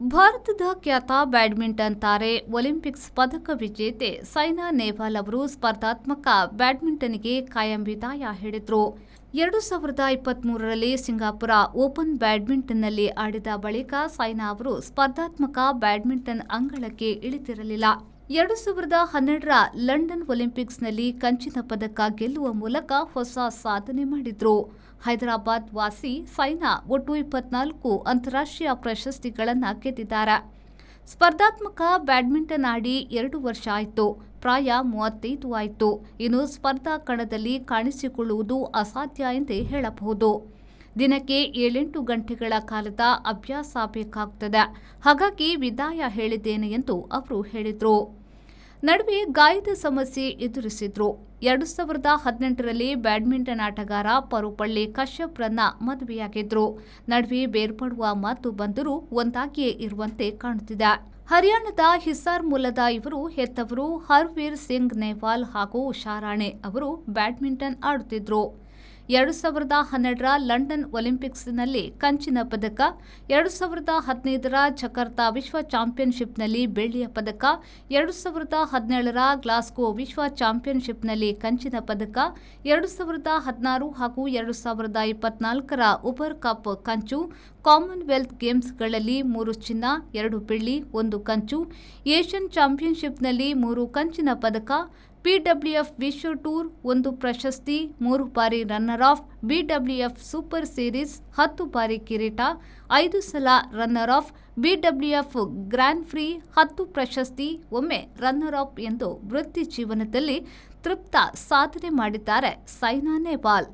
ಭಾರತದ ಖ್ಯಾತ ಬ್ಯಾಡ್ಮಿಂಟನ್ ತಾರೆ, ಒಲಿಂಪಿಕ್ಸ್ ಪದಕ ವಿಜೇತೆ ಸೈನಾ ನೆಹ್ವಾಲ್ ಅವರು ಸ್ಪರ್ಧಾತ್ಮಕ ಬ್ಯಾಡ್ಮಿಂಟನ್ಗೆ ಕಾಯಂ ವಿದಾಯ ಹೇಳಿದರು. 2023ರಲ್ಲಿ ಸಿಂಗಾಪುರ ಓಪನ್ ಬ್ಯಾಡ್ಮಿಂಟನ್ನಲ್ಲಿ ಆಡಿದ ಬಳಿಕ ಸೈನಾ ಅವರು ಸ್ಪರ್ಧಾತ್ಮಕ ಬ್ಯಾಡ್ಮಿಂಟನ್ ಅಂಗಳಕ್ಕೆ ಇಳಿದಿರಲಿಲ್ಲ. 2012ರ ಲಂಡನ್ ಒಲಿಂಪಿಕ್ಸ್ನಲ್ಲಿ ಕಂಚಿನ ಪದಕ ಗೆಲ್ಲುವ ಮೂಲಕ ಹೊಸ ಸಾಧನೆ ಮಾಡಿದ್ರು. ಹೈದರಾಬಾದ್ ವಾಸಿ ಸೈನಾ ಒಟ್ಟು 24 ಅಂತಾರಾಷ್ಟ್ರೀಯ ಪ್ರಶಸ್ತಿಗಳನ್ನು ಗೆದ್ದಿದ್ದಾರೆ. ಸ್ಪರ್ಧಾತ್ಮಕ ಬ್ಯಾಡ್ಮಿಂಟನ್ ಆಡಿ 2 ವರ್ಷ ಆಯಿತು. ಪ್ರಾಯ 35 ಆಯಿತು. ಇನ್ನು ಸ್ಪರ್ಧಾ ಕಣದಲ್ಲಿ ಕಾಣಿಸಿಕೊಳ್ಳುವುದು ಅಸಾಧ್ಯ ಎಂದೇ ಹೇಳಬಹುದು. ದಿನಕ್ಕೆ 7-8 ಗಂಟೆಗಳ ಕಾಲದ ಅಭ್ಯಾಸ ಬೇಕಾಗುತ್ತದೆ. ಹಾಗಾಗಿ ವಿದಾಯ ಹೇಳಿದ್ದೇನೆ ಎಂದು ಅವರು ಹೇಳಿದರು. ನಡುವೆ ಗಾಯದ ಸಮಸ್ಯೆ ಎದುರಿಸಿದ್ರು. 2018ರಲ್ಲಿ ಬ್ಯಾಡ್ಮಿಂಟನ್ ಆಟಗಾರ ಪರುಪಳ್ಳಿ ಕಶ್ಯಪ್ರನ್ನ ಮದುವೆಯಾಗಿದ್ರು. ನಡುವೆ ಬೇರ್ಪಡುವ ಮಾತು ಬಂದರೂ ಒಂದಾಗಿಯೇ ಇರುವಂತೆ ಕಾಣುತ್ತಿದೆ. ಹರಿಯಾಣದ ಹಿಸಾರ್ ಮೂಲದ ಇವರು ಹೆತ್ತವರು ಹರ್ವೀರ್ ಸಿಂಗ್ ನೆಹ್ವಾಲ್ ಹಾಗೂ ಉಷಾರಾಣಿ ಅವರು ಬ್ಯಾಡ್ಮಿಂಟನ್ ಆಡುತ್ತಿದ್ರು. 2012ರ ಲಂಡನ್ ಒಲಿಂಪಿಕ್ಸ್ನಲ್ಲಿ ಕಂಚಿನ ಪದಕ, 2015ರ ಜಕಾರ್ತಾ ವಿಶ್ವ ಚಾಂಪಿಯನ್ಶಿಪ್ನಲ್ಲಿ ಬೆಳ್ಳಿಯ ಪದಕ, 2017ರ ಗ್ಲಾಸ್ಗೋ ವಿಶ್ವ ಚಾಂಪಿಯನ್ಶಿಪ್ನಲ್ಲಿ ಕಂಚಿನ ಪದಕ, 2016 ಹಾಗೂ 2024ರ ಉಬರ್ ಕಪ್ ಕಂಚು, ಕಾಮನ್ವೆಲ್ತ್ ಗೇಮ್ಸ್ಗಳಲ್ಲಿ 3 ಚಿನ್ನ, 2 ಬೆಳ್ಳಿ, 1 ಕಂಚು, ಏಷ್ಯನ್ ಚಾಂಪಿಯನ್ಶಿಪ್ನಲ್ಲಿ 3 ಕಂಚಿನ ಪದಕ, ಬಿಡಬ್ಲ್ಯೂಎಫ್ ವಿಶ್ವ ಟೂರ್ 1 ಪ್ರಶಸ್ತಿ, 3 ಬಾರಿ runner of, BWF super series 10 ಬಾರಿ ಕಿರೀಟ, 5 ಸಲ runner of, BWF grand free 10 ಪ್ರಶಸ್ತಿ, ಒಮ್ಮೆ ರನ್ನರ್ ಆಫ್ ಎಂದು ವೃತ್ತಿ ಜೀವನದಲ್ಲಿ ತೃಪ್ತ ಸಾಧನೆ ಮಾಡಿದ್ದಾರೆ ಸೈನಾ ನೆಹ್ವಾಲ್.